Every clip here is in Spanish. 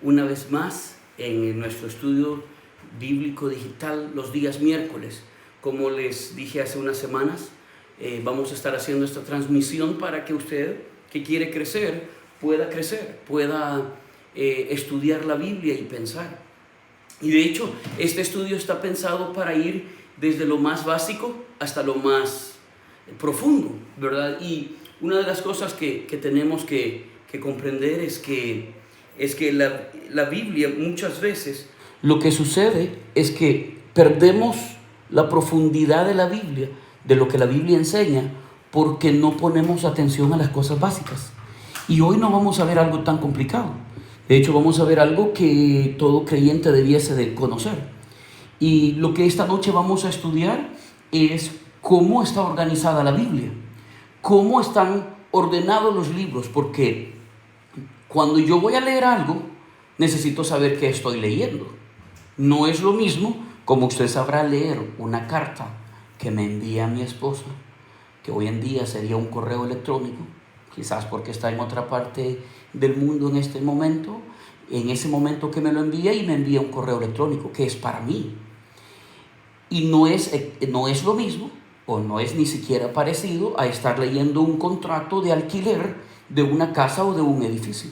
Una vez más en nuestro estudio bíblico digital los días miércoles. Como les dije hace unas semanas, vamos a estar haciendo esta transmisión para que usted que quiere crecer, pueda estudiar la Biblia y pensar. Y de hecho, este estudio está pensado para ir desde lo más básico hasta lo más profundo, ¿verdad? Y una de las cosas que tenemos que comprender es que la Biblia muchas veces lo que sucede es que perdemos la profundidad de la Biblia, de lo que la Biblia enseña, porque no ponemos atención a las cosas básicas. Y hoy no vamos a ver algo tan complicado. De hecho, vamos a ver algo que todo creyente debiese de conocer. Y lo que esta noche vamos a estudiar es cómo está organizada la Biblia, cómo están ordenados los libros, porque cuando yo voy a leer algo, necesito saber qué estoy leyendo. No es lo mismo, como usted sabrá, leer una carta que me envía mi esposa, que hoy en día sería un correo electrónico, quizás porque está en otra parte del mundo en este momento, en ese momento que me lo envía y me envía un correo electrónico, que es para mí. Y no es lo mismo, o no es ni siquiera parecido a estar leyendo un contrato de alquiler de una casa o de un edificio.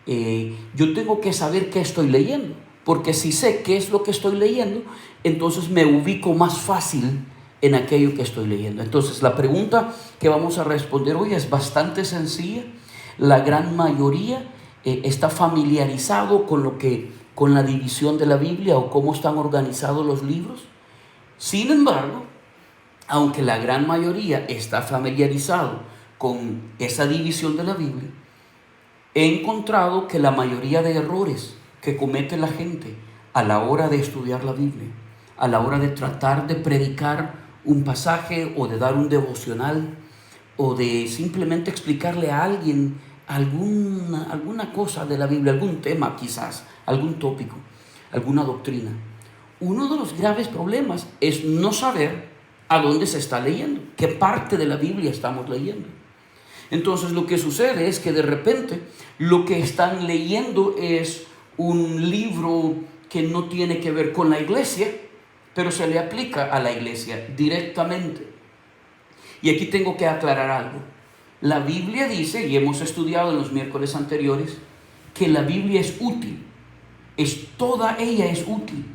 Yo tengo que saber qué estoy leyendo, porque si sé qué es lo que estoy leyendo, entonces me ubico más fácil en aquello que estoy leyendo. Entonces la pregunta que vamos a responder hoy es bastante sencilla. La gran mayoría está familiarizado con la división de la Biblia o cómo están organizados los libros. Sin embargo, aunque la gran mayoría está familiarizado con esa división de la Biblia, he encontrado que la mayoría de errores que comete la gente a la hora de estudiar la Biblia, a la hora de tratar de predicar un pasaje o de dar un devocional o de simplemente explicarle a alguien alguna cosa de la Biblia, algún tema quizás, algún tópico, alguna doctrina. Uno de los graves problemas es no saber a dónde se está leyendo, qué parte de la Biblia estamos leyendo. Entonces lo que sucede es que de repente lo que están leyendo es un libro que no tiene que ver con la iglesia, pero se le aplica a la iglesia directamente. Y aquí tengo que aclarar algo. La Biblia dice, y hemos estudiado en los miércoles anteriores, que la Biblia es útil. Toda ella es útil.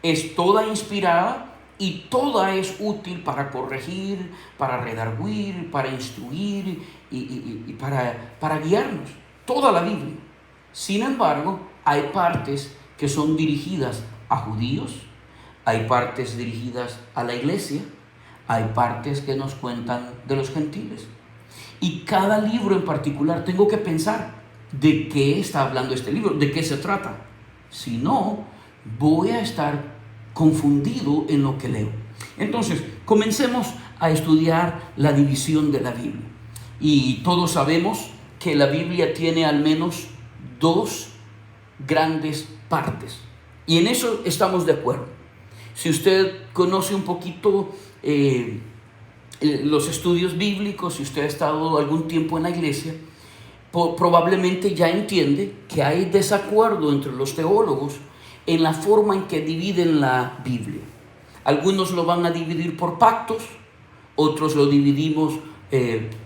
Es toda inspirada y toda es útil para corregir, para redarguir, para instruir y para guiarnos. Toda la Biblia. Sin embargo, hay partes que son dirigidas a judíos, hay partes dirigidas a la iglesia, hay partes que nos cuentan de los gentiles. Y cada libro en particular tengo que pensar de qué está hablando este libro, de qué se trata. Si no, voy a estar confundido en lo que leo. Entonces, comencemos a estudiar la división de la Biblia. Y todos sabemos que la Biblia tiene al menos dos grandes partes. Y en eso estamos de acuerdo. Si usted conoce un poquito los estudios bíblicos, si usted ha estado algún tiempo en la iglesia, probablemente ya entiende que hay desacuerdo entre los teólogos en la forma en que dividen la Biblia. Algunos lo van a dividir por pactos, otros lo dividimos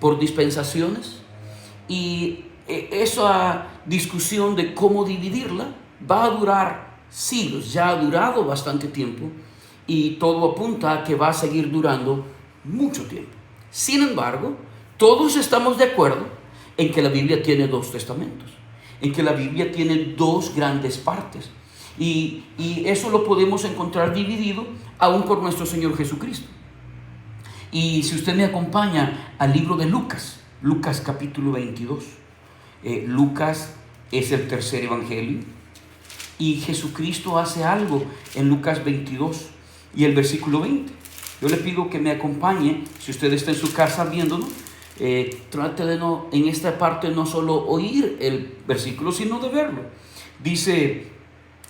por dispensaciones, y esa discusión de cómo dividirla va a durar siglos, ya ha durado bastante tiempo, y todo apunta a que va a seguir durando mucho tiempo. Sin embargo, todos estamos de acuerdo en que la Biblia tiene dos testamentos, en que la Biblia tiene dos grandes partes. Y eso lo podemos encontrar dividido aún por nuestro Señor Jesucristo. Y si usted me acompaña al libro de Lucas capítulo 22. Lucas es el tercer evangelio. Y Jesucristo hace algo en Lucas 22 y el versículo 20. Yo le pido que me acompañe, si usted está en su casa viéndolo, trate de en esta parte no solo oír el versículo, sino de verlo. Dice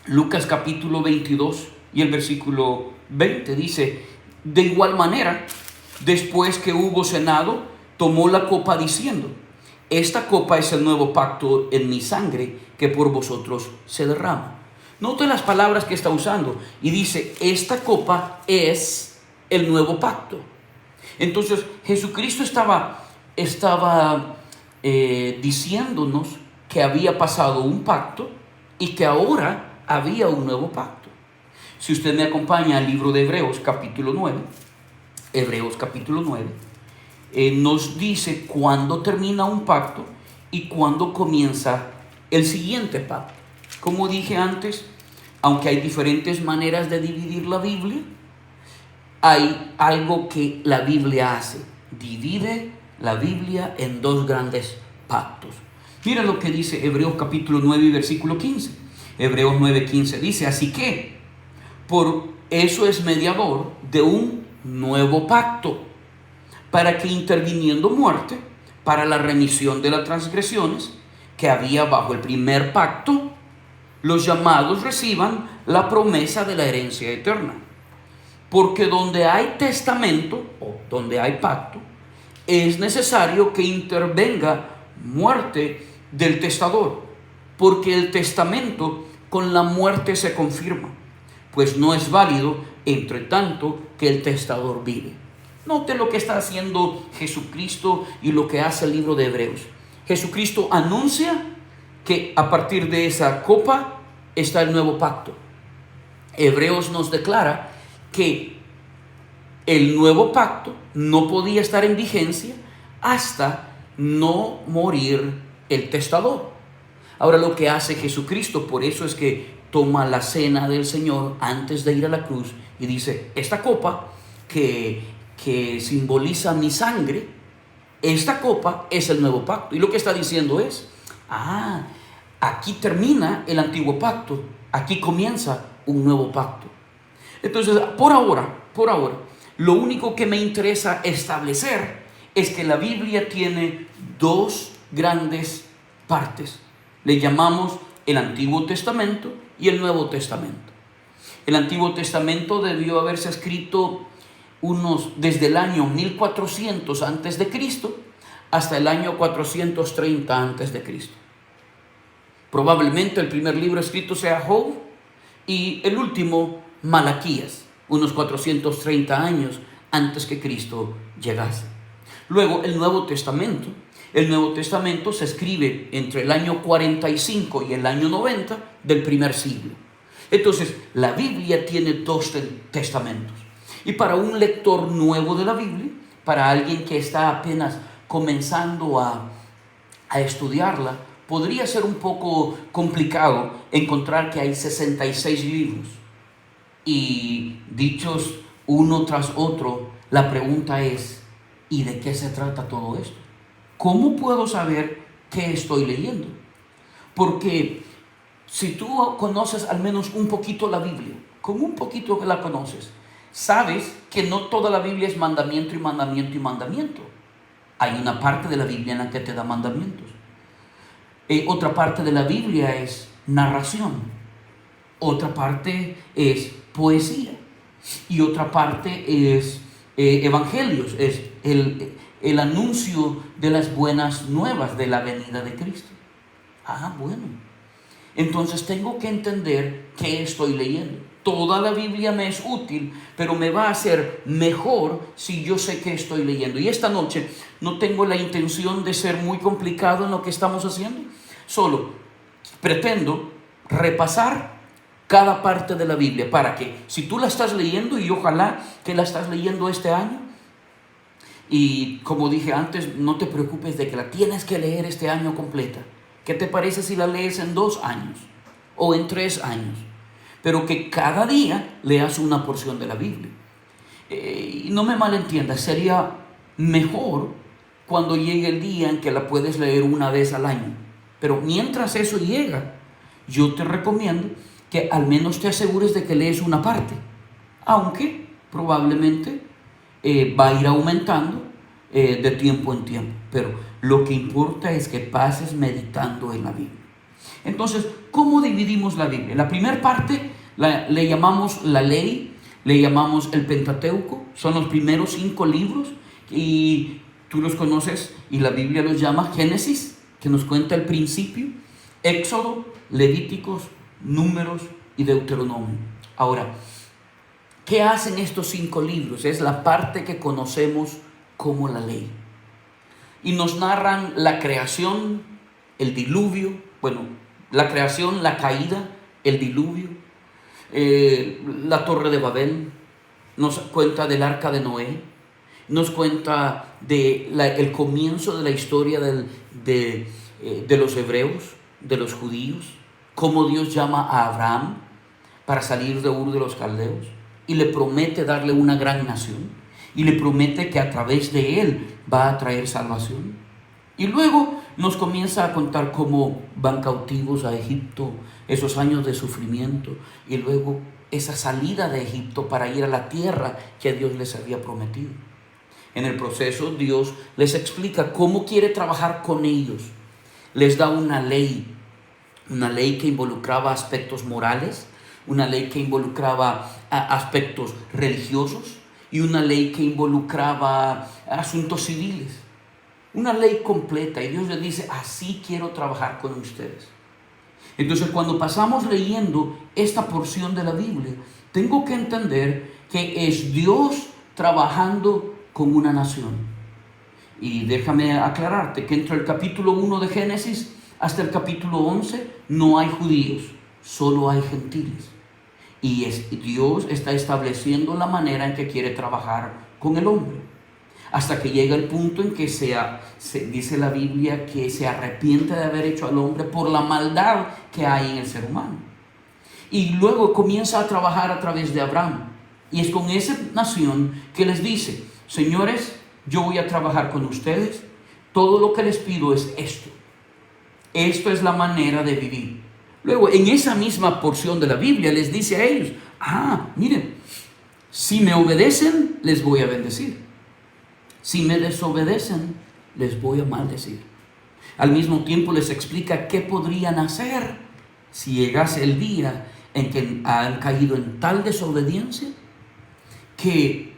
Lucas capítulo 22 y el versículo 20, dice: de igual manera, después que hubo cenado, tomó la copa diciendo: esta copa es el nuevo pacto en mi sangre que por vosotros se derrama. Note las palabras que está usando y dice, esta copa es el nuevo pacto. Entonces Jesucristo estaba diciéndonos que había pasado un pacto y que ahora había un nuevo pacto. Si usted me acompaña al libro de Hebreos capítulo 9, nos dice cuándo termina un pacto y cuándo comienza el siguiente pacto. Como dije antes, aunque hay diferentes maneras de dividir la Biblia, hay algo que la Biblia hace: divide la Biblia en dos grandes pactos. Mira lo que dice Hebreos capítulo 9 y versículo 15. Hebreos 9:15 dice, así que por eso es mediador de un nuevo pacto, para que interviniendo muerte para la remisión de las transgresiones que había bajo el primer pacto, los llamados reciban la promesa de la herencia eterna. Porque donde hay testamento o donde hay pacto, es necesario que intervenga muerte del testador, porque el testamento con la muerte se confirma, pues no es válido entre tanto que el testador vive. Note lo que está haciendo Jesucristo y lo que hace el libro de Hebreos. Jesucristo anuncia que a partir de esa copa está el nuevo pacto. Hebreos nos declara que el nuevo pacto no podía estar en vigencia hasta no morir el testador. Ahora, lo que hace Jesucristo, por eso es que toma la cena del Señor antes de ir a la cruz y dice, esta copa que simboliza mi sangre, esta copa es el nuevo pacto. Y lo que está diciendo es, aquí termina el antiguo pacto, aquí comienza un nuevo pacto. Entonces, por ahora, lo único que me interesa establecer es que la Biblia tiene dos grandes partes. Le llamamos el Antiguo Testamento y el Nuevo Testamento. El Antiguo Testamento debió haberse escrito desde el año 1400 antes de Cristo hasta el año 430 antes de Cristo. Probablemente el primer libro escrito sea Job y el último Malaquías, unos 430 años antes que Cristo llegase. Luego el Nuevo Testamento se escribe entre el año 45 y el año 90 del primer siglo. Entonces la Biblia tiene dos testamentos. Y para un lector nuevo de la Biblia, para alguien que está apenas comenzando a estudiarla, podría ser un poco complicado encontrar que hay 66 libros. Y dichos uno tras otro, la pregunta es, ¿y de qué se trata todo esto? ¿Cómo puedo saber qué estoy leyendo? Porque si tú conoces al menos un poquito la Biblia, con un poquito que la conoces, sabes que no toda la Biblia es mandamiento y mandamiento y mandamiento. Hay una parte de la Biblia en la que te da mandamientos. Otra parte de la Biblia es narración. Otra parte es poesía. Y otra parte es evangelios, es el anuncio de las buenas nuevas de la venida de Cristo. Bueno. Entonces tengo que entender qué estoy leyendo. Toda la Biblia me es útil, pero me va a ser mejor si yo sé qué estoy leyendo. Y esta noche no tengo la intención de ser muy complicado en lo que estamos haciendo. Solo pretendo repasar cada parte de la Biblia para que si tú la estás leyendo, y ojalá que la estás leyendo este año, y como dije antes, no te preocupes de que la tienes que leer este año completa. ¿Qué te parece si la lees en 2 años o en 3 años? Pero que cada día leas una porción de la Biblia. Y no me malentiendas, sería mejor cuando llegue el día en que la puedes leer una vez al año. Pero mientras eso llega, yo te recomiendo que al menos te asegures de que lees una parte, aunque probablemente va a ir aumentando de tiempo en tiempo, pero lo que importa es que pases meditando en la Biblia. Entonces, ¿cómo dividimos la Biblia? La primera parte le llamamos la ley, le llamamos el Pentateuco, son los primeros 5 libros, y Tú los conoces y la Biblia los llama Génesis, que nos cuenta el principio, Éxodo, Levíticos, Números y Deuteronomio. Ahora, ¿qué hacen estos 5 libros? Es la parte que conocemos como la ley. Y nos narran la creación, el diluvio, la creación, la caída, el diluvio, la Torre de Babel, nos cuenta del arca de Noé, nos cuenta el comienzo de la historia de los hebreos, de los judíos, cómo Dios llama a Abraham para salir de Ur de los Caldeos y le promete darle una gran nación y le promete que a través de él va a traer salvación. Y luego nos comienza a contar cómo van cautivos a Egipto, esos años de sufrimiento y luego esa salida de Egipto para ir a la tierra que Dios les había prometido. En el proceso Dios les explica cómo quiere trabajar con ellos. Les da una ley que involucraba aspectos morales, una ley que involucraba aspectos religiosos y una ley que involucraba asuntos civiles. Una ley completa, y Dios les dice, así quiero trabajar con ustedes. Entonces, cuando pasamos leyendo esta porción de la Biblia, tengo que entender que es Dios trabajando con una nación. Y déjame aclararte que entre el capítulo 1 de Génesis hasta el capítulo 11 no hay judíos, solo hay gentiles. Y Dios está estableciendo la manera en que quiere trabajar con el hombre. Hasta que llega el punto en que dice la Biblia que se arrepiente de haber hecho al hombre por la maldad que hay en el ser humano. Y luego comienza a trabajar a través de Abraham. Y es con esa nación que les dice, señores, yo voy a trabajar con ustedes. Todo lo que les pido es esto. Esto es la manera de vivir. Luego, en esa misma porción de la Biblia les dice a ellos, miren, si me obedecen, les voy a bendecir. Si me desobedecen, les voy a maldecir. Al mismo tiempo les explica qué podrían hacer si llegase el día en que han caído en tal desobediencia que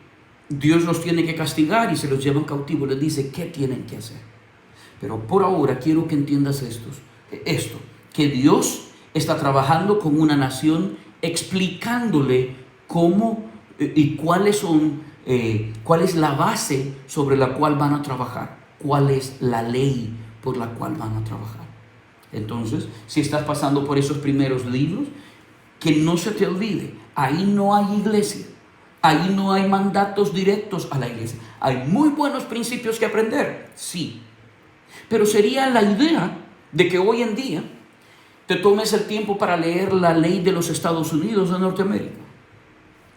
Dios los tiene que castigar y se los llevan cautivos. Les dice qué tienen que hacer. Pero por ahora quiero que entiendas esto, que Dios está trabajando con una nación explicándole cómo y cuál es la base sobre la cual van a trabajar, cuál es la ley por la cual van a trabajar. Entonces, si estás pasando por esos primeros libros, que no se te olvide, ahí no hay iglesia, ahí no hay mandatos directos a la iglesia. Hay muy buenos principios que aprender, sí, pero sería la idea de que hoy en día te tomes el tiempo para leer la ley de los Estados Unidos de Norteamérica,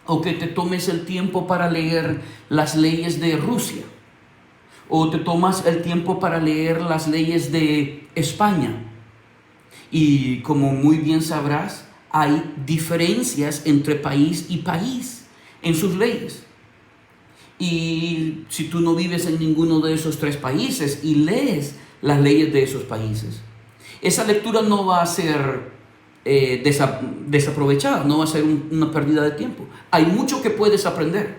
o que te tomes el tiempo para leer las leyes de Rusia, o te tomas el tiempo para leer las leyes de España. Y como muy bien sabrás, hay diferencias entre país y país en sus leyes. Y si tú no vives en ninguno de esos 3 países y lees las leyes de esos países, esa lectura no va a ser desaprovechada, no va a ser una pérdida de tiempo. Hay mucho que puedes aprender,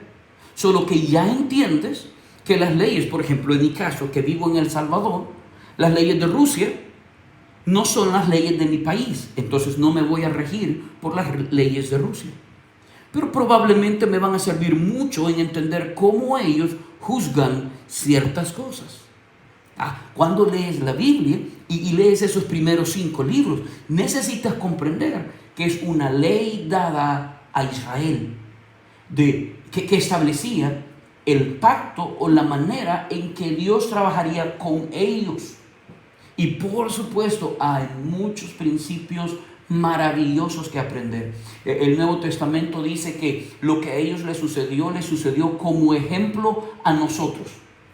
solo que ya entiendes que las leyes, por ejemplo, en mi caso, que vivo en El Salvador, las leyes de Rusia no son las leyes de mi país, entonces no me voy a regir por las leyes de Rusia. Pero probablemente me van a servir mucho en entender cómo ellos juzgan ciertas cosas. Cuando lees la Biblia y lees esos primeros 5 libros, necesitas comprender que es una ley dada a Israel que establecía el pacto o la manera en que Dios trabajaría con ellos. Y por supuesto hay muchos principios maravillosos que aprender. El Nuevo Testamento dice que lo que a ellos les sucedió como ejemplo a nosotros.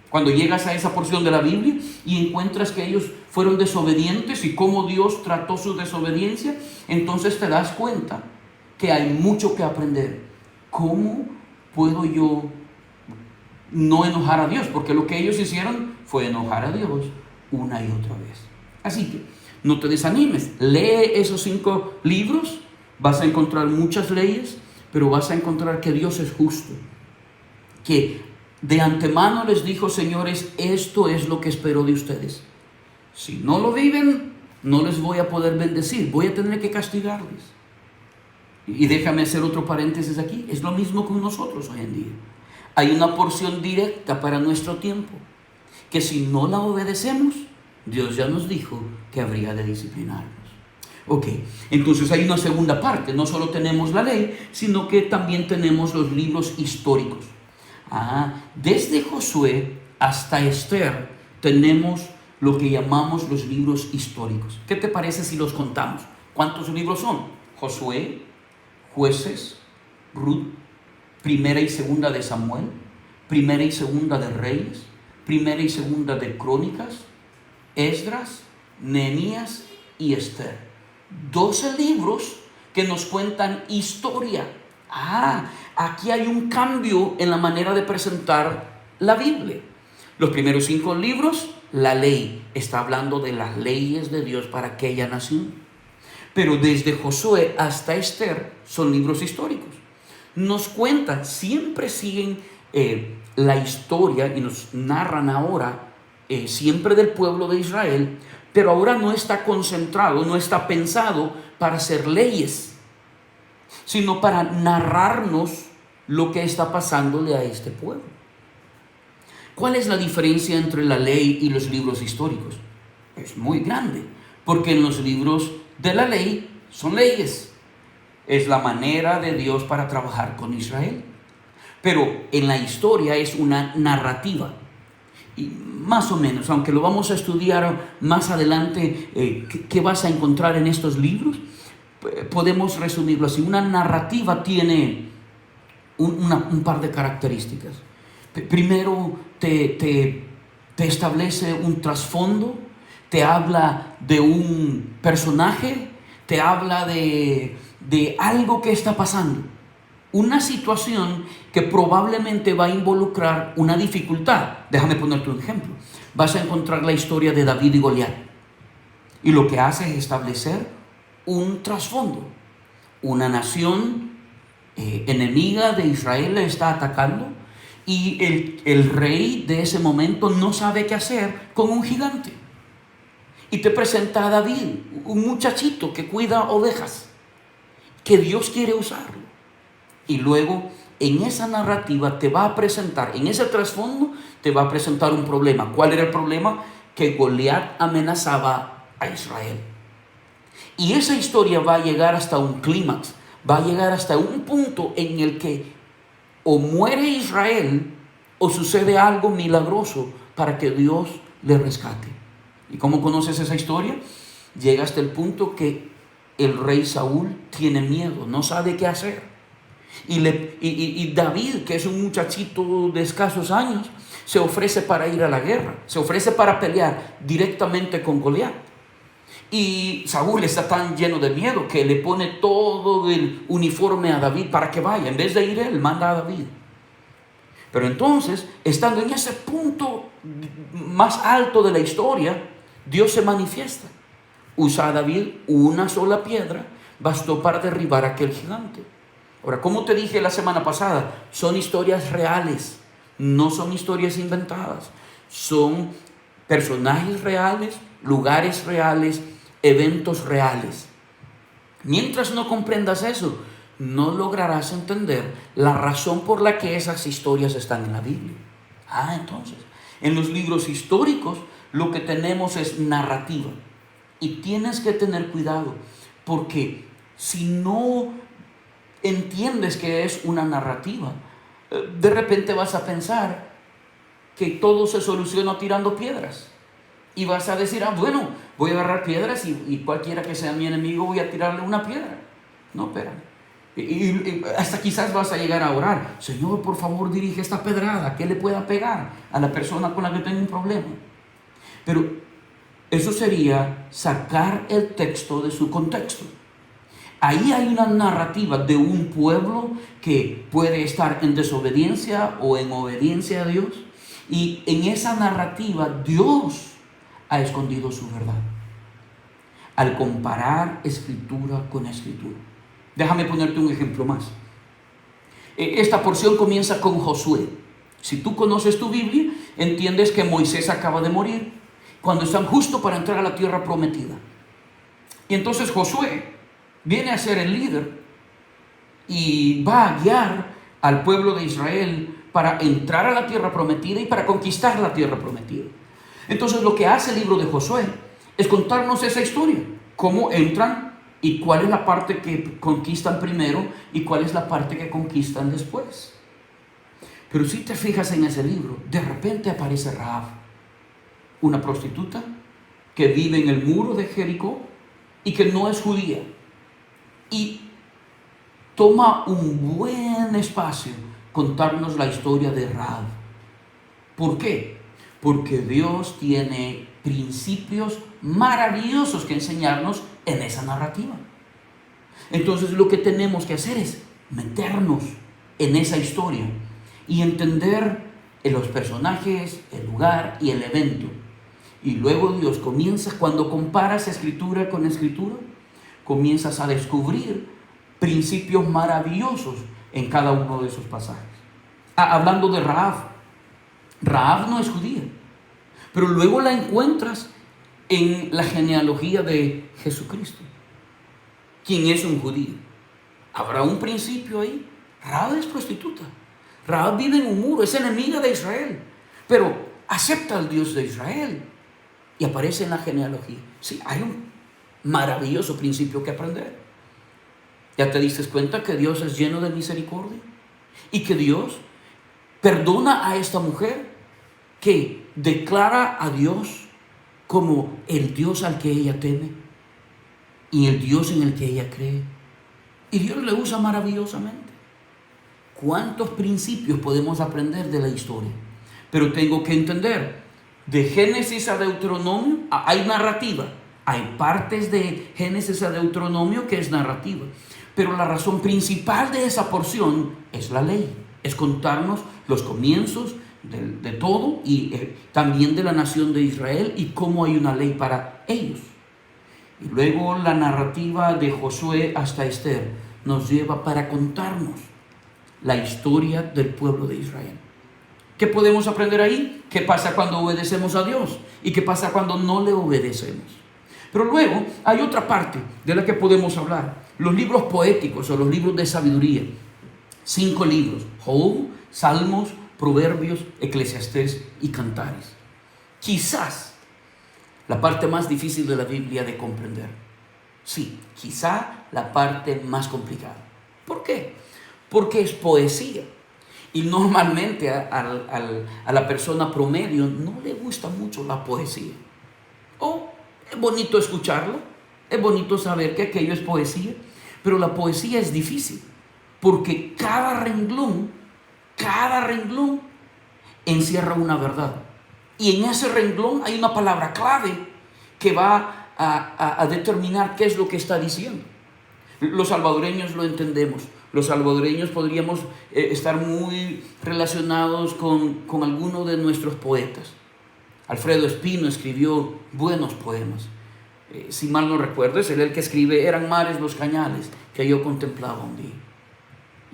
Cuando llegas a esa porción de la Biblia y encuentras que ellos fueron desobedientes y cómo Dios trató su desobediencia, entonces te das cuenta que hay mucho que aprender. ¿Cómo puedo yo no enojar a Dios? Porque lo que ellos hicieron fue enojar a Dios una y otra vez. Así que no te desanimes, lee esos 5 libros, vas a encontrar muchas leyes, pero vas a encontrar que Dios es justo, que De antemano les dijo: señores, esto es lo que espero de ustedes. Si no lo viven, no les voy a poder bendecir, voy a tener que castigarles. Y déjame hacer otro paréntesis aquí, es lo mismo con nosotros hoy en día. Hay una porción directa para nuestro tiempo, que si no la obedecemos, Dios ya nos dijo que habría de disciplinarnos. Ok, entonces hay una segunda parte, no solo tenemos la ley, sino que también tenemos los libros históricos. Desde Josué hasta Esther tenemos lo que llamamos los libros históricos. ¿Qué te parece si los contamos? ¿Cuántos libros son? Josué, Jueces, Ruth, Primera y Segunda de Samuel, Primera y Segunda de Reyes, Primera y Segunda de Crónicas, Esdras, Nehemías y Esther. 12 libros que nos cuentan historia. Aquí hay un cambio en la manera de presentar la Biblia. Los primeros 5 libros, la ley, está hablando de las leyes de Dios para aquella nación. Pero desde Josué hasta Esther son libros históricos. Nos cuentan, siempre siguen la historia y nos narran ahora siempre del pueblo de Israel, pero ahora no está concentrado, no está pensado para hacer leyes, sino para narrarnos lo que está pasándole a este pueblo. ¿Cuál es la diferencia entre la ley y los libros históricos? Es muy grande, porque en los libros de la ley son leyes. Es la manera de Dios para trabajar con Israel. Pero en la historia es una narrativa. Y más o menos, aunque lo vamos a estudiar más adelante, ¿qué vas a encontrar en estos libros? Podemos resumirlo así. Una narrativa tiene un par de características. Primero, te establece un trasfondo, te habla de un personaje, te habla de algo que está pasando. Una situación que probablemente va a involucrar una dificultad. Déjame ponerte un ejemplo. Vas a encontrar la historia de David y Goliat. Y lo que hace es establecer un trasfondo. Una nación enemiga de Israel le está atacando. Y el rey de ese momento no sabe qué hacer con un gigante. Y te presenta a David, un muchachito que cuida ovejas, que Dios quiere usarlo. Y luego en esa narrativa te va a presentar, en ese trasfondo te va a presentar un problema. ¿Cuál era el problema? Que Goliat amenazaba a Israel. Y esa historia va a llegar hasta un clímax, va a llegar hasta un punto en el que o muere Israel o sucede algo milagroso para que Dios le rescate. ¿Y cómo conoces esa historia? Llega hasta el punto que el rey Saúl tiene miedo, no sabe qué hacer. Y David, que es un muchachito de escasos años, se ofrece para ir a la guerra, se ofrece para pelear directamente con Goliat. Y Saúl está tan lleno de miedo que le pone todo el uniforme a David para que vaya. En vez de ir él, manda a David. Pero entonces, estando en ese punto más alto de la historia, Dios se manifiesta. Usa a David una sola piedra, bastó para derribar a aquel gigante. Ahora, como te dije la semana pasada, son historias reales, no son historias inventadas. Son personajes reales, lugares reales, eventos reales. Mientras no comprendas eso, no lograrás entender la razón por la que esas historias están en la Biblia. Entonces, en los libros históricos lo que tenemos es narrativa. Y tienes que tener cuidado, porque si no entiendes que es una narrativa, de repente vas a pensar que todo se soluciona tirando piedras. Y vas a decir, bueno, voy a agarrar piedras y cualquiera que sea mi enemigo voy a tirarle una piedra. No, espera. Y hasta quizás vas a llegar a orar: Señor, por favor, dirige esta pedrada, que le pueda pegar a la persona con la que tengo un problema. Pero eso sería sacar el texto de su contexto. Ahí hay una narrativa de un pueblo que puede estar en desobediencia o en obediencia a Dios. Y en esa narrativa Dios ha escondido su verdad al comparar escritura con escritura. Déjame ponerte un ejemplo más. Esta porción comienza con Josué. Si tú conoces tu Biblia, entiendes que Moisés acaba de morir cuando están justo para entrar a la tierra prometida. Y entonces Josué viene a ser el líder y va a guiar al pueblo de Israel para entrar a la tierra prometida y para conquistar la tierra prometida. Entonces lo que hace el libro de Josué es contarnos esa historia, cómo entran y cuál es la parte que conquistan primero y cuál es la parte que conquistan después. Pero si te fijas en ese libro, de repente aparece Rahab, una prostituta que vive en el muro de Jericó y que no es judía. Y toma un buen espacio contarnos la historia de Rahab. ¿Por qué? Porque Dios tiene principios maravillosos que enseñarnos en esa narrativa. Entonces lo que tenemos que hacer es meternos en esa historia y entender los personajes, el lugar y el evento. Y luego Dios comienza, cuando comparas escritura con escritura, comienzas a descubrir principios maravillosos en cada uno de esos pasajes. Hablando de Rahab, Rahab no es judía, pero luego la encuentras en la genealogía de Jesucristo. ¿Quién es un judío? ¿Habrá un principio ahí? Rahab es prostituta. Rahab vive en un muro, es enemiga de Israel, pero acepta al Dios de Israel y aparece en la genealogía. Sí, hay un maravilloso principio que aprender. ¿Ya te diste cuenta que Dios es lleno de misericordia? Y que Dios perdona a esta mujer que declara a Dios como el Dios al que ella teme y el Dios en el que ella cree. Y Dios le usa maravillosamente. ¿Cuántos principios podemos aprender de la historia? Pero tengo que entender, de Génesis a Deuteronomio hay narrativa. Hay partes de Génesis a Deuteronomio que es narrativa. Pero la razón principal de esa porción es la ley. Es contarnos los comienzos de todo y también de la nación de Israel y cómo hay una ley para ellos. Y luego la narrativa de Josué hasta Esther nos lleva para contarnos la historia del pueblo de Israel. ¿Qué podemos aprender ahí? ¿Qué pasa cuando obedecemos a Dios? ¿Y qué pasa cuando no le obedecemos? Pero luego hay otra parte de la que podemos hablar. Los libros poéticos o los libros de sabiduría. 5 libros: Job, Salmos, Proverbios, Eclesiastés y Cantares. Quizás la parte más difícil de la Biblia de comprender. Sí, quizá la parte más complicada. ¿Por qué? Porque es poesía. Y normalmente a la persona promedio no le gusta mucho la poesía. Es bonito escucharlo, es bonito saber que aquello es poesía, pero la poesía es difícil, porque cada renglón encierra una verdad. Y en ese renglón hay una palabra clave que va a determinar qué es lo que está diciendo. Los salvadoreños lo entendemos. Los salvadoreños podríamos estar muy relacionados con alguno de nuestros poetas. Alfredo Espino escribió buenos poemas. Si mal no recuerdo, es él el que escribe: eran mares los cañales que yo contemplaba un día.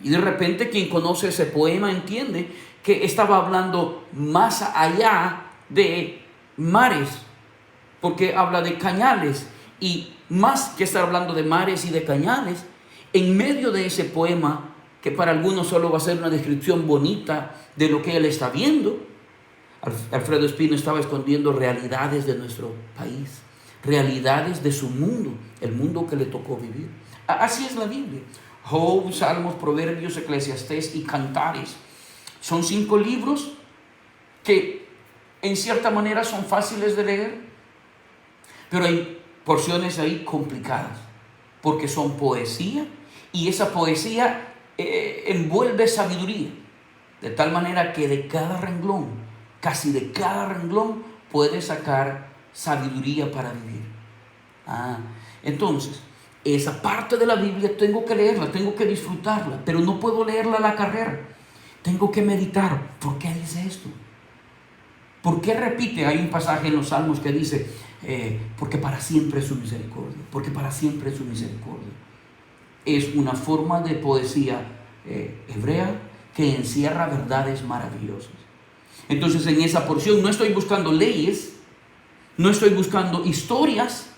Y de repente quien conoce ese poema entiende que estaba hablando más allá de mares, porque habla de cañales. Y más que estar hablando de mares y de cañales, en medio de ese poema, que para algunos solo va a ser una descripción bonita de lo que él está viendo, Alfredo Espino estaba escondiendo realidades de nuestro país, realidades de su mundo, el mundo que le tocó vivir. Así es la Biblia. Job, Salmos, Proverbios, Eclesiastés y Cantares. Son 5 libros que en cierta manera son fáciles de leer, pero hay porciones ahí complicadas, porque son poesía, y esa poesía envuelve sabiduría, de tal manera que de cada renglón, casi de cada renglón, puedes sacar sabiduría para vivir. Entonces, esa parte de la Biblia tengo que leerla, tengo que disfrutarla, pero no puedo leerla a la carrera. Tengo que meditar. ¿Por qué dice esto? ¿Por qué repite? Hay un pasaje en los Salmos que dice, porque para siempre es su misericordia, porque para siempre es su misericordia. Es una forma de poesía hebrea que encierra verdades maravillosas. Entonces, en esa porción no estoy buscando leyes, no estoy buscando historias.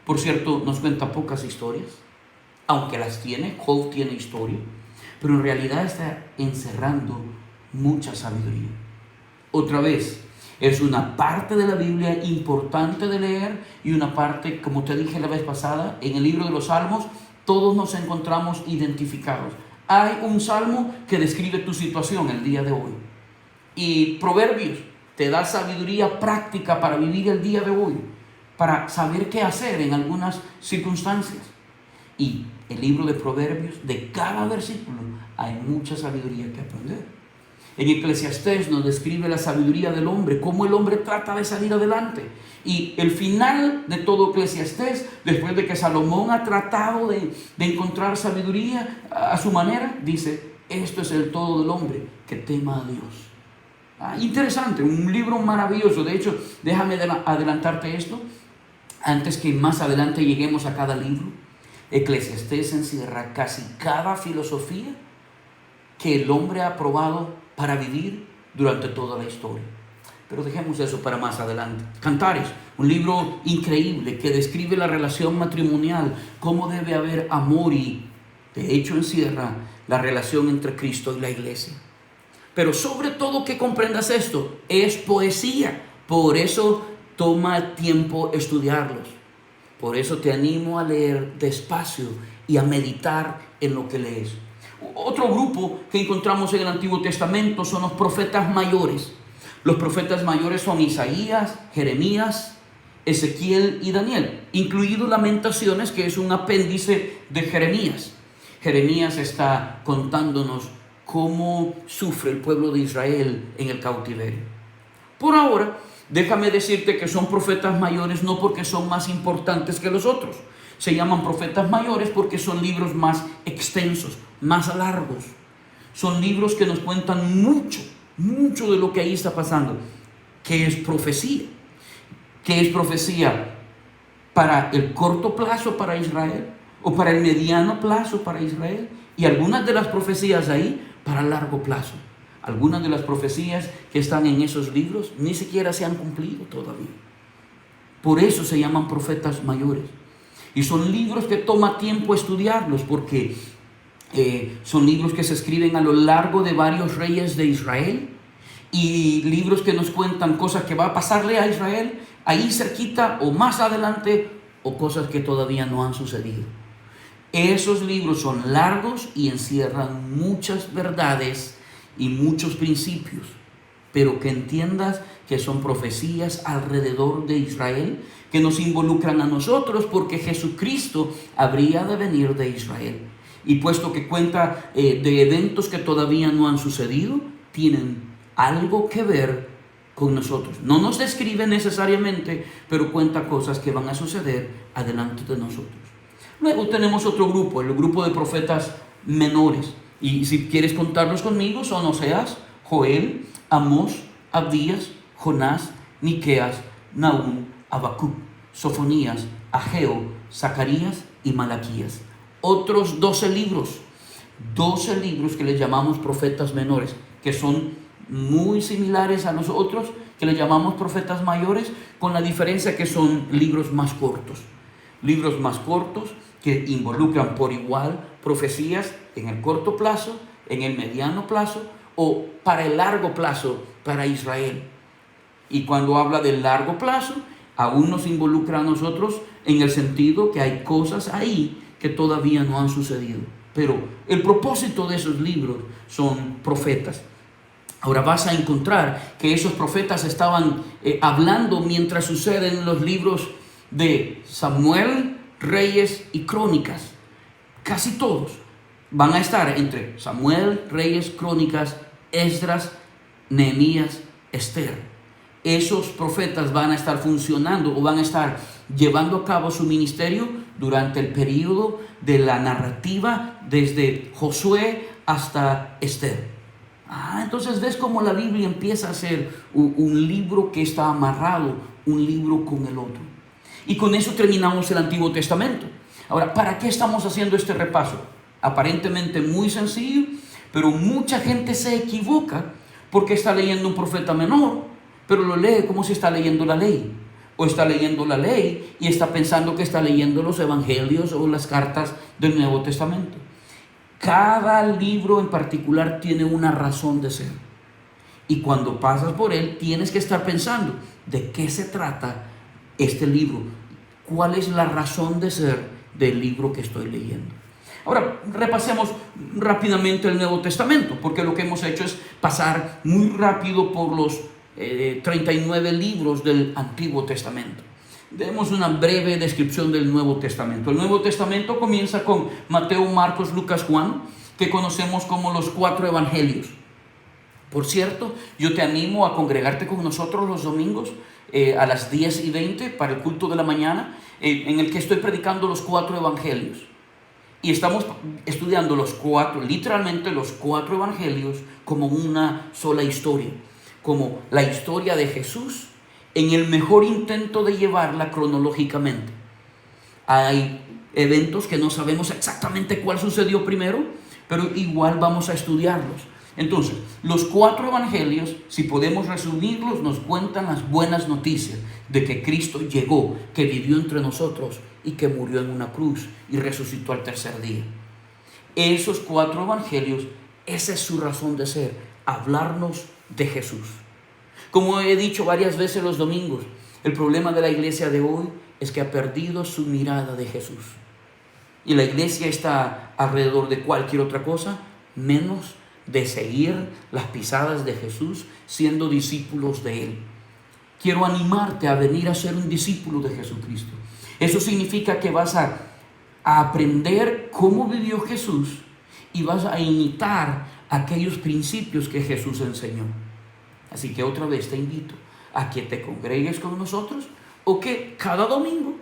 Por cierto, nos cuenta pocas historias, aunque las tiene. Job tiene historia, pero en realidad está encerrando mucha sabiduría. Otra vez, es una parte de la Biblia importante de leer y una parte, como te dije la vez pasada, en el libro de los Salmos, todos nos encontramos identificados. Hay un salmo que describe tu situación el día de hoy. Y Proverbios te da sabiduría práctica para vivir el día de hoy, para saber qué hacer en algunas circunstancias. Y el libro de Proverbios, de cada versículo, hay mucha sabiduría que aprender. En Eclesiastés nos describe la sabiduría del hombre, cómo el hombre trata de salir adelante. Y el final de todo Eclesiastés, después de que Salomón ha tratado de encontrar sabiduría a su manera, dice: esto es el todo del hombre, que tema a Dios. Interesante, un libro maravilloso. De hecho, déjame adelantarte esto, antes que más adelante lleguemos a cada libro. Eclesiastés encierra casi cada filosofía que el hombre ha probado para vivir durante toda la historia. Pero dejemos eso para más adelante. Cantares, un libro increíble que describe la relación matrimonial, cómo debe haber amor, y de hecho encierra la relación entre Cristo y la iglesia. Pero sobre todo que comprendas esto, es poesía. Por eso toma tiempo estudiarlos. Por eso te animo a leer despacio y a meditar en lo que lees. Otro grupo que encontramos en el Antiguo Testamento son los profetas mayores. Los profetas mayores son Isaías, Jeremías, Ezequiel y Daniel, incluido Lamentaciones, que es un apéndice de Jeremías. Jeremías está contándonos cómo sufre el pueblo de Israel en el cautiverio. Por ahora, déjame decirte que son profetas mayores no porque son más importantes que los otros. Se llaman profetas mayores porque son libros más extensos, más largos. Son libros que nos cuentan mucho de lo que ahí está pasando. ¿Qué es profecía? ¿Qué es profecía para el corto plazo para Israel? ¿O para el mediano plazo para Israel? Y algunas de las profecías ahí para el largo plazo. Algunas de las profecías que están en esos libros ni siquiera se han cumplido todavía. Por eso se llaman profetas mayores. Y son libros que toma tiempo estudiarlos, porque son libros que se escriben a lo largo de varios reyes de Israel, y libros que nos cuentan cosas que va a pasarle a Israel ahí cerquita o más adelante, o cosas que todavía no han sucedido. Esos libros son largos y encierran muchas verdades y muchos principios, pero que entiendas que son profecías alrededor de Israel, que nos involucran a nosotros, porque Jesucristo habría de venir de Israel. Y puesto que cuenta de eventos que todavía no han sucedido, tienen algo que ver con nosotros. No nos describe necesariamente, pero cuenta cosas que van a suceder adelante de nosotros. Luego tenemos otro grupo, el grupo de profetas menores. Y si quieres contarlos conmigo, son Oseas, Joel, Amós, Abdías, Jonás, Miqueas, Nahum, Habacuc, Sofonías, Ageo, Zacarías y Malaquías. Otros 12 libros que les llamamos profetas menores, que son muy similares a los otros que les llamamos profetas mayores, con la diferencia que son libros más cortos que involucran por igual profecías en el corto plazo, en el mediano plazo o para el largo plazo para Israel. Y cuando habla del largo plazo, aún nos involucra a nosotros en el sentido que hay cosas ahí que todavía no han sucedido. Pero el propósito de esos libros son profetas. Ahora vas a encontrar que esos profetas estaban hablando mientras suceden los libros de Samuel, Reyes y Crónicas. Casi todos van a estar entre Samuel, Reyes, Crónicas, Esdras, Nehemías, Esther. Esos profetas van a estar funcionando o van a estar llevando a cabo su ministerio durante el periodo de la narrativa desde Josué hasta Esther. Entonces ves cómo la Biblia empieza a ser un libro que está amarrado, un libro con el otro. Y con eso terminamos el Antiguo Testamento. Ahora, ¿para qué estamos haciendo este repaso? Aparentemente muy sencillo, Pero mucha gente se equivoca porque está leyendo un profeta menor, pero lo lee como si está leyendo la ley. O está leyendo la ley y está pensando que está leyendo los evangelios o las cartas del Nuevo Testamento. Cada libro en particular tiene una razón de ser. Y cuando pasas por él, tienes que estar pensando de qué se trata este libro. ¿Cuál es la razón de ser del libro que estoy leyendo? Ahora, repasemos rápidamente el Nuevo Testamento, porque lo que hemos hecho es pasar muy rápido por los 39 libros del Antiguo Testamento. Demos una breve descripción del Nuevo Testamento. El Nuevo Testamento comienza con Mateo, Marcos, Lucas, Juan, que conocemos como los 4 evangelios. Por cierto, yo te animo a congregarte con nosotros los domingos a las 10:20 para el culto de la mañana, en el que estoy predicando los 4 evangelios. Y estamos estudiando literalmente los 4 evangelios como una sola historia, como la historia de Jesús en el mejor intento de llevarla cronológicamente. Hay eventos que no sabemos exactamente cuál sucedió primero, pero igual vamos a estudiarlos. Entonces, los 4 evangelios, si podemos resumirlos, nos cuentan las buenas noticias de que Cristo llegó, que vivió entre nosotros y que murió en una cruz y resucitó al tercer día. Esos 4 evangelios, esa es su razón de ser, hablarnos de Jesús. Como he dicho varias veces los domingos, el problema de la iglesia de hoy es que ha perdido su mirada de Jesús. Y la iglesia está alrededor de cualquier otra cosa, menos de seguir las pisadas de Jesús, siendo discípulos de Él. Quiero animarte a venir a ser un discípulo de Jesucristo. Eso significa que vas a aprender cómo vivió Jesús y vas a imitar aquellos principios que Jesús enseñó. Así que otra vez te invito a que te congregues con nosotros o que cada domingo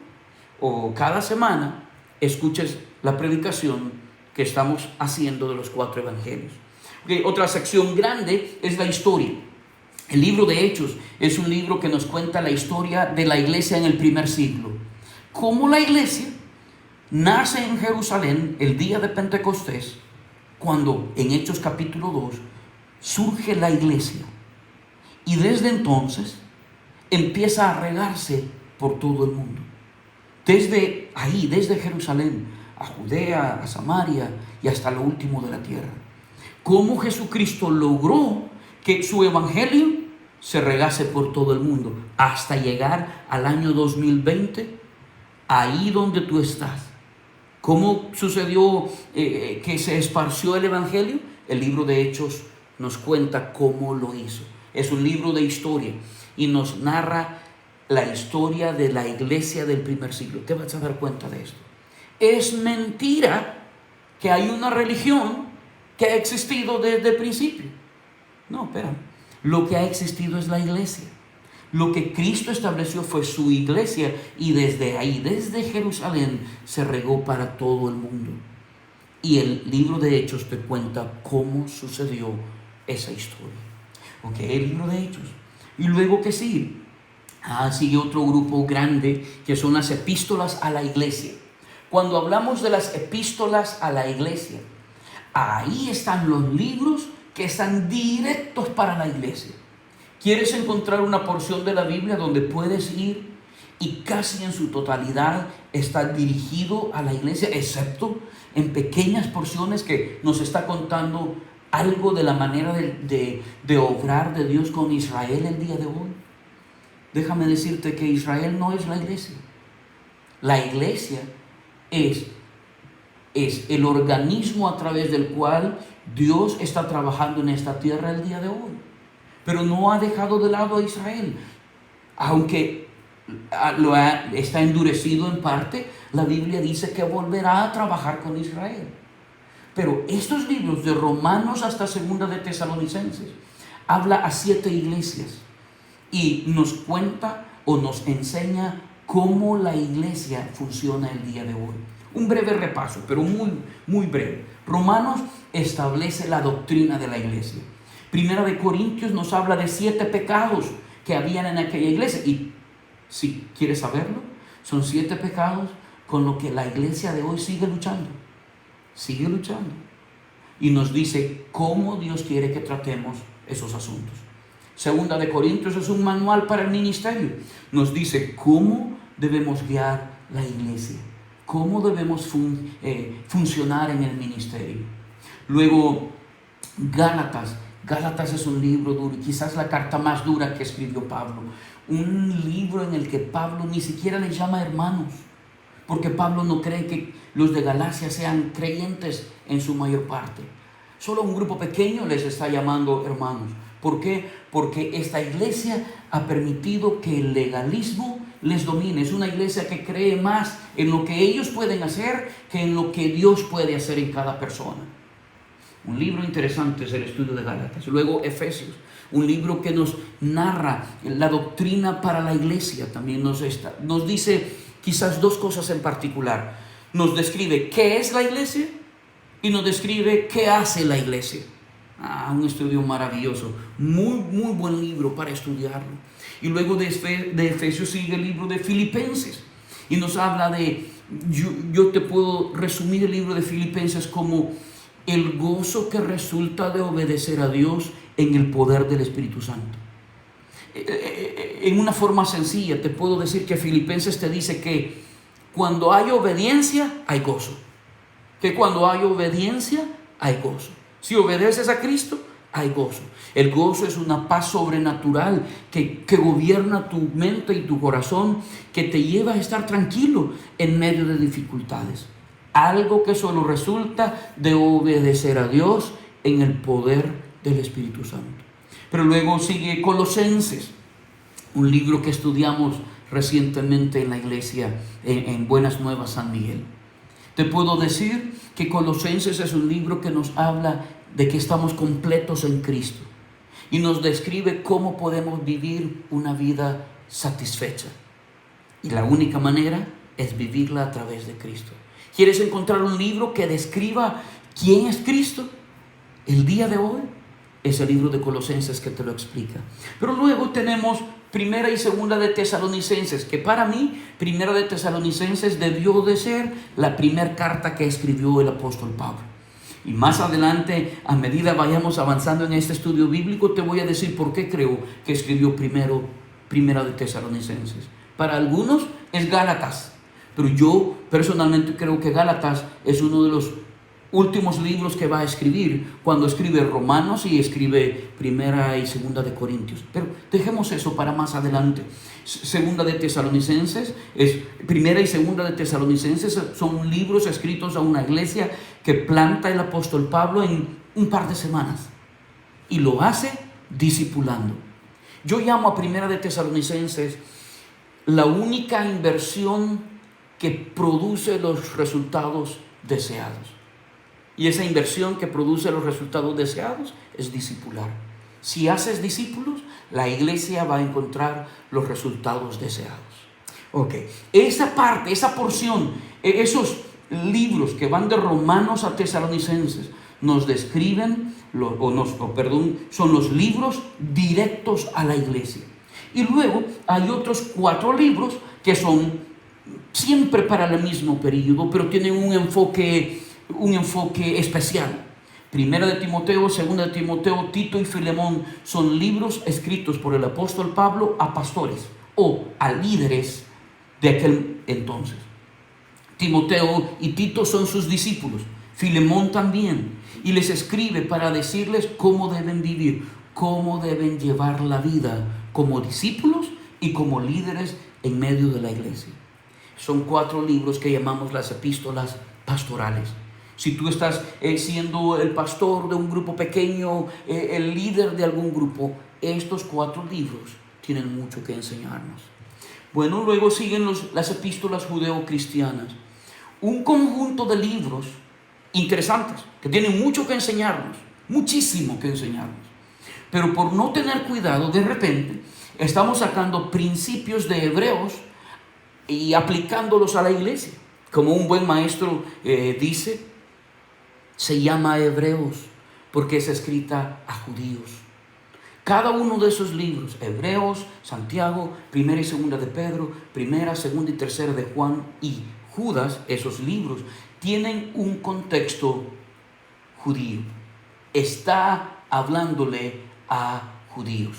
o cada semana escuches la predicación que estamos haciendo de los 4 evangelios. Okay, otra sección grande es la historia. El libro de Hechos es un libro que nos cuenta la historia de la iglesia en el primer siglo. Cómo la iglesia nace en Jerusalén el día de Pentecostés, cuando en Hechos capítulo 2 surge la iglesia. Y desde entonces empieza a regarse por todo el mundo. Desde ahí, desde Jerusalén, a Judea, a Samaria y hasta lo último de la tierra. Cómo Jesucristo logró que su evangelio se regase por todo el mundo hasta llegar al año 2020, ahí donde tú estás. ¿Cómo sucedió que se esparció el evangelio? El libro de Hechos nos cuenta cómo lo hizo. Es un libro de historia y nos narra la historia de la iglesia del primer siglo. Te vas a dar cuenta de esto. Es mentira que hay una religión que ha existido desde el principio. No, espera. Lo que ha existido es la iglesia. Lo que Cristo estableció fue su iglesia y desde ahí, desde Jerusalén, se regó para todo el mundo. Y el libro de Hechos te cuenta cómo sucedió esa historia. Ok, el libro de Hechos. Y luego, ¿qué sigue? Sigue otro grupo grande que son las epístolas a la iglesia. Cuando hablamos de las epístolas a la iglesia, ahí están los libros que están directos para la iglesia. ¿Quieres encontrar una porción de la Biblia donde puedes ir y casi en su totalidad está dirigido a la iglesia, excepto en pequeñas porciones que nos está contando algo de la manera de obrar de Dios con Israel el día de hoy? Déjame decirte que Israel no es la iglesia. La iglesia es el organismo a través del cual Dios está trabajando en esta tierra el día de hoy. Pero no ha dejado de lado a Israel. Aunque está endurecido en parte, la Biblia dice que volverá a trabajar con Israel. Pero estos libros, de Romanos hasta Segunda de Tesalonicenses, habla a 7 iglesias y nos cuenta o nos enseña cómo la iglesia funciona el día de hoy. Un breve repaso, pero muy, muy breve. Romanos establece la doctrina de la iglesia. Primera de Corintios nos habla de 7 pecados que habían en aquella iglesia. Y si quieres saberlo, son 7 pecados con los que la iglesia de hoy sigue luchando. Sigue luchando. y nos dice cómo Dios quiere que tratemos esos asuntos. Segunda de Corintios es un manual para el ministerio. Nos dice cómo debemos guiar la iglesia, cómo debemos funcionar en el ministerio. Luego, Gálatas. Gálatas es un libro duro, quizás la carta más dura que escribió Pablo. Un libro en el que Pablo ni siquiera les llama hermanos, porque Pablo no cree que los de Galacia sean creyentes en su mayor parte. Solo un grupo pequeño les está llamando hermanos. ¿Por qué? Porque esta iglesia ha permitido que el legalismo les domine. Es una iglesia que cree más en lo que ellos pueden hacer que en lo que Dios puede hacer en cada persona. Un libro interesante es el estudio de Gálatas. Luego Efesios, un libro que nos narra la doctrina para la iglesia. También nos dice quizás dos cosas en particular. Nos describe qué es la iglesia y nos describe qué hace la iglesia. Un estudio maravilloso, muy buen libro para estudiarlo. Y luego de Efesios sigue el libro de Filipenses y nos habla de, yo te puedo resumir el libro de Filipenses como el gozo que resulta de obedecer a Dios en el poder del Espíritu Santo. En una forma sencilla te puedo decir que Filipenses te dice que cuando hay obediencia hay gozo, que cuando hay obediencia hay gozo. Si obedeces a Cristo, hay gozo. El gozo es una paz sobrenatural que gobierna tu mente y tu corazón, que te lleva a estar tranquilo en medio de dificultades. Algo que solo resulta de obedecer a Dios en el poder del Espíritu Santo. Pero luego sigue Colosenses, un libro que estudiamos recientemente en la iglesia en Buenas Nuevas San Miguel. Te puedo decir que Colosenses es un libro que nos habla de que estamos completos en Cristo y nos describe cómo podemos vivir una vida satisfecha. Y la única manera es vivirla a través de Cristo. ¿Quieres encontrar un libro que describa quién es Cristo? El día de hoy es el libro de Colosenses que te lo explica. Pero luego tenemos Primera y Segunda de Tesalonicenses, que para mí Primera de Tesalonicenses debió de ser la primera carta que escribió el apóstol Pablo. Y más adelante, a medida vayamos avanzando en este estudio bíblico, te voy a decir por qué creo que escribió Primera de Tesalonicenses. Para algunos es Gálatas, pero yo personalmente creo que Gálatas es uno de los últimos libros que va a escribir cuando escribe Romanos y escribe Primera y Segunda de Corintios. Pero dejemos eso para más adelante. Primera y Segunda de Tesalonicenses son libros escritos a una iglesia que planta el apóstol Pablo en un par de semanas y lo hace discipulando. Yo llamo a Primera de Tesalonicenses la única inversión que produce los resultados deseados. Y esa inversión que produce los resultados deseados es discipular. Si haces discípulos, la iglesia va a encontrar los resultados deseados. Ok, esa parte, esa porción, esos libros que van de Romanos a Tesalonicenses nos describen, son los libros directos a la iglesia. Y luego hay otros 4 libros que son siempre para el mismo periodo, pero tienen un enfoque especial. Primera de Timoteo, Segunda de Timoteo, Tito y Filemón son libros escritos por el apóstol Pablo a pastores o a líderes de aquel entonces. Timoteo y Tito son sus discípulos, Filemón también, y les escribe para decirles cómo deben vivir, cómo deben llevar la vida como discípulos y como líderes en medio de la iglesia. Son 4 libros que llamamos las epístolas pastorales. Si tú estás siendo el pastor de un grupo pequeño, el líder de algún grupo, estos 4 libros tienen mucho que enseñarnos. Bueno, luego siguen las epístolas judeocristianas. Un conjunto de libros interesantes que tienen mucho que enseñarnos, muchísimo que enseñarnos. Pero por no tener cuidado, de repente, estamos sacando principios de Hebreos y aplicándolos a la iglesia. Como un buen maestro dice, se llama Hebreos porque es escrita a judíos. Cada uno de esos libros, Hebreos, Santiago, Primera y Segunda de Pedro, Primera, Segunda y Tercera de Juan y Judas, esos libros tienen un contexto judío. Está hablándole a judíos.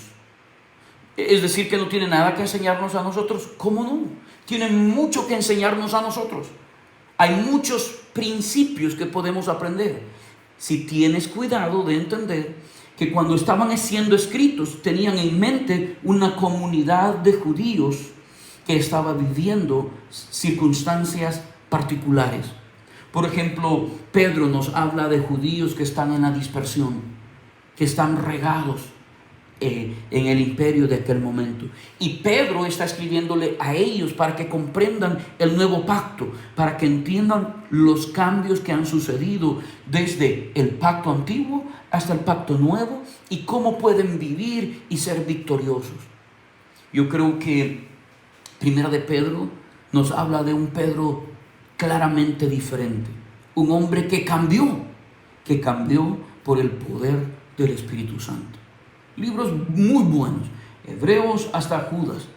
Es decir, que no tiene nada que enseñarnos a nosotros. ¿Cómo no? Tiene mucho que enseñarnos a nosotros. Hay muchos principios que podemos aprender. Si tienes cuidado de entender que cuando estaban siendo escritos, tenían en mente una comunidad de judíos que estaba viviendo circunstancias particulares. Por ejemplo, Pedro nos habla de judíos que están en la dispersión, que están regados en el imperio de aquel momento. Y Pedro está escribiéndole a ellos para que comprendan el nuevo pacto, para que entiendan los cambios que han sucedido desde el pacto antiguo hasta el pacto nuevo y cómo pueden vivir y ser victoriosos. Yo creo que Primera de Pedro nos habla de un Pedro claramente diferente, un hombre que cambió por el poder del Espíritu Santo. Libros muy buenos, Hebreos hasta Judas,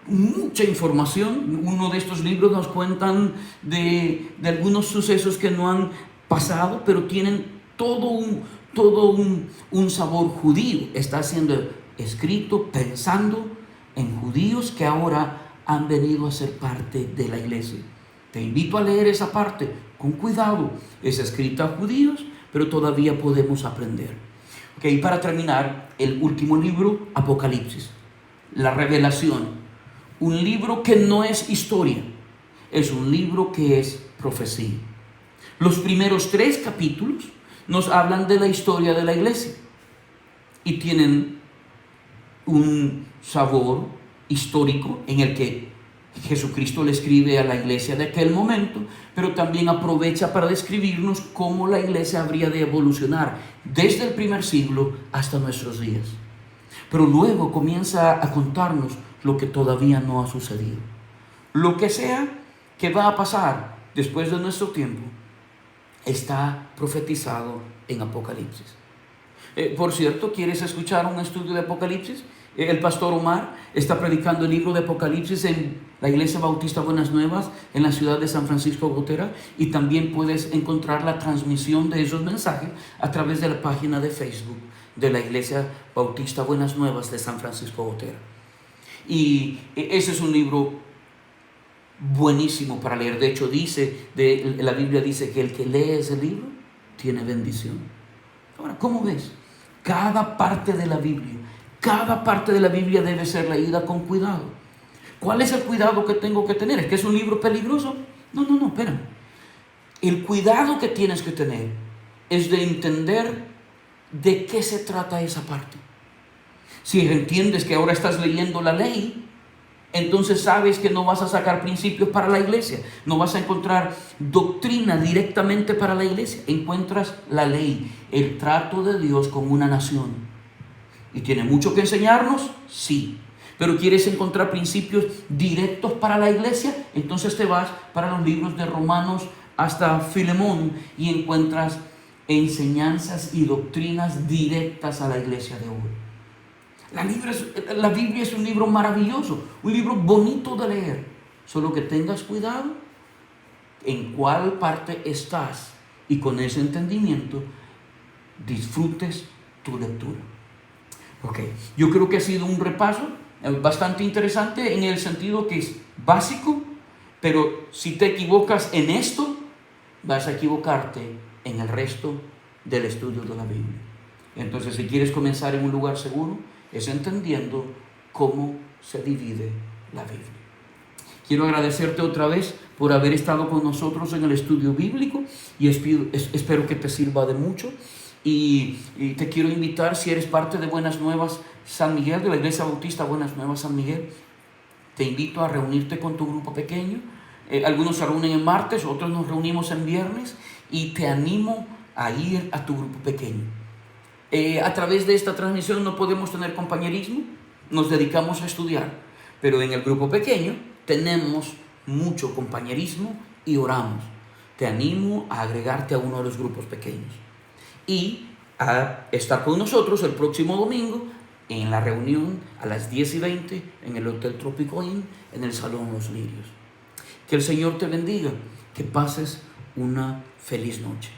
mucha información. Uno de estos libros nos cuentan de algunos sucesos que no han pasado, pero tienen todo un sabor judío. Está siendo escrito pensando en judíos que ahora han venido a ser parte de la iglesia. Te invito a leer esa parte con cuidado. Es escrita a judíos, pero todavía podemos aprender. Y para terminar, el último libro, Apocalipsis, la revelación. Un libro que no es historia, es un libro que es profecía. Los primeros 3 capítulos nos hablan de la historia de la iglesia y tienen un sabor histórico en el que Jesucristo le escribe a la iglesia de aquel momento, pero también aprovecha para describirnos cómo la iglesia habría de evolucionar desde el primer siglo hasta nuestros días. Pero luego comienza a contarnos lo que todavía no ha sucedido. Lo que sea que va a pasar después de nuestro tiempo está profetizado en Apocalipsis. Por cierto, ¿quieres escuchar un estudio de Apocalipsis? El pastor Omar está predicando el libro de Apocalipsis en la Iglesia Bautista Buenas Nuevas en la ciudad de San Francisco Gotera, y también puedes encontrar la transmisión de esos mensajes a través de la página de Facebook de la Iglesia Bautista Buenas Nuevas de San Francisco Gotera. Y ese es un libro buenísimo para leer. De hecho, la Biblia dice que el que lee ese libro tiene bendición. Ahora, ¿cómo ves? Cada parte de la Biblia debe ser leída con cuidado. ¿Cuál es el cuidado que tengo que tener? ¿Es que es un libro peligroso? No, espera. El cuidado que tienes que tener es de entender de qué se trata esa parte. Si entiendes que ahora estás leyendo la ley, entonces sabes que no vas a sacar principios para la iglesia, no vas a encontrar doctrina directamente para la iglesia. Encuentras la ley, el trato de Dios con una nación. ¿Y tiene mucho que enseñarnos? Sí. Pero ¿quieres encontrar principios directos para la iglesia? Entonces te vas para los libros de Romanos hasta Filemón y encuentras enseñanzas y doctrinas directas a la iglesia de hoy. La Biblia es un libro maravilloso, un libro bonito de leer. Solo que tengas cuidado en cuál parte estás y con ese entendimiento disfrutes tu lectura. Yo creo que ha sido un repaso bastante interesante en el sentido que es básico, pero si te equivocas en esto, vas a equivocarte en el resto del estudio de la Biblia. Entonces, si quieres comenzar en un lugar seguro, es entendiendo cómo se divide la Biblia. Quiero agradecerte otra vez por haber estado con nosotros en el estudio bíblico y espero que te sirva de mucho. Y te quiero invitar, si eres parte de Buenas Nuevas San Miguel, de la Iglesia Bautista Buenas Nuevas San Miguel, te invito a reunirte con tu grupo pequeño. Algunos se reúnen en martes, otros nos reunimos en viernes, y te animo a ir a tu grupo pequeño. A través de esta transmisión no podemos tener compañerismo, nos dedicamos a estudiar, pero en el grupo pequeño tenemos mucho compañerismo y oramos. Te animo a agregarte a uno de los grupos pequeños y a estar con nosotros el próximo domingo en la reunión a las 10:20 en el Hotel Tropico Inn, en el Salón Los Lirios. Que el Señor te bendiga, que pases una feliz noche.